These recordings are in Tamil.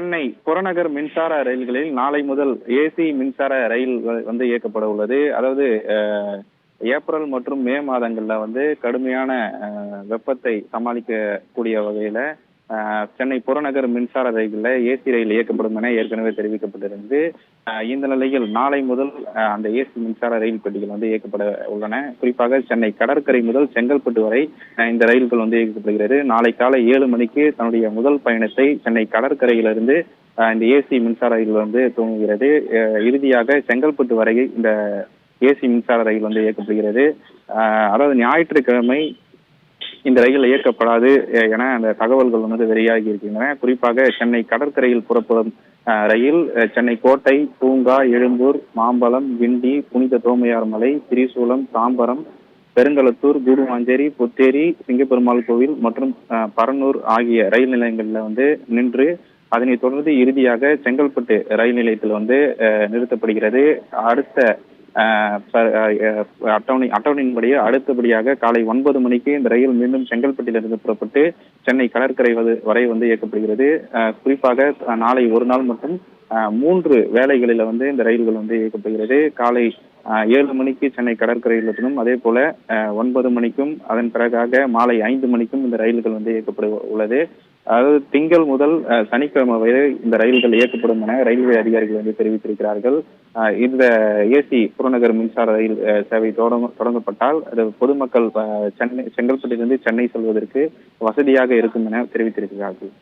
சென்னை புறநகர் மின்சார ரயில்களில் நாளை முதல் ஏசி மின்சார ரயில் வந்து இயக்கப்பட உள்ளது. அதாவது ஏப்ரல் மற்றும் மே மாதங்கள்ல வந்து கடுமையான வெப்பத்தை சமாளிக்கக்கூடிய வகையில சென்னை புறநகர் மின்சார ரயில்ல ஏசி ரயில் இயக்கப்படும் என ஏற்கனவே தெரிவிக்கப்பட்டிருந்து, இந்த நிலையில் நாளை முதல் அந்த ஏசி மின்சார ரயில் பெட்டிகள் வந்து இயக்கப்பட உள்ளன. குறிப்பாக சென்னை கடற்கரை முதல் செங்கல்பட்டு வரை இந்த ரயில்கள் வந்து இயக்கப்படுகிறது. நாளை காலை 7 மணிக்கு தன்னுடைய முதல் பயணத்தை சென்னை கடற்கரையிலிருந்து இந்த ஏசி மின்சார ரயில் வந்து துவங்குகிறது. இறுதியாக செங்கல்பட்டு வரை இந்த ஏசி மின்சார ரயில் வந்து இயக்கப்படுகிறது. அதாவது ஞாயிற்றுக்கிழமை இந்த ரயில் இயக்கப்படாது என அந்த தகவல்கள் வந்து வெளியாகி இருக்கின்றன. குறிப்பாக சென்னை கடற்கரையில் புறப்படும் ரயில் சென்னை கோட்டை, பூங்கா, எழும்பூர், மாம்பலம், கிண்டி, புனித தோமையார் மலை, திரிசூலம், தாம்பரம், பெருங்களத்தூர், கூடுவாஞ்சேரி, புத்தேரி, சிங்கப்பெருமாள் கோவில் மற்றும் பரனூர் ஆகிய ரயில் நிலையங்கள்ல வந்து நின்று அதனைத் தொடர்ந்து இறுதியாக செங்கல்பட்டு ரயில் நிலையத்தில் வந்து நிறுத்தப்படுகிறது. அடுத்த அட்டவணையின்படியே அடுத்தபடியாக காலை 9 மணிக்கு இந்த ரயில் மீண்டும் செங்கல்பட்டிலிருந்து புறப்பட்டு சென்னை கடற்கரை வரை வந்து இயக்கப்படுகிறது. குறிப்பாக நாளை ஒரு நாள் மட்டும் 3 வேளைகளில வந்து இந்த ரயில்கள் வந்து இயக்கப்படுகிறது. காலை 7 மணிக்கு சென்னை கடற்கரையிலும், அதே போல 9 மணிக்கும், அதன் பிறகாக மாலை 5 மணிக்கும் இந்த ரயில்கள் வந்து இயக்கப்பட உள்ளது. அதாவது திங்கள் முதல் சனிக்கிழமை வரை இந்த ரயில்கள் இயக்கப்படும் என ரயில்வே அதிகாரிகள் வந்து தெரிவித்திருக்கிறார்கள். இந்த ஏசி புறநகர் மின்சார ரயில் சேவை தொடங்கப்பட்டால் அது பொதுமக்கள் செங்கல்பட்டிலிருந்து சென்னை செல்வதற்கு வசதியாக இருக்கும் என தெரிவித்திருக்கிறார்கள்.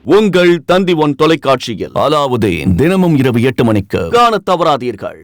உங்கள் தந்தி ஒன் தொலைக்காட்சியில் அலாவுதீன் தினமும் இரவு 8 மணிக்கு காணத் தவறாதீர்கள்.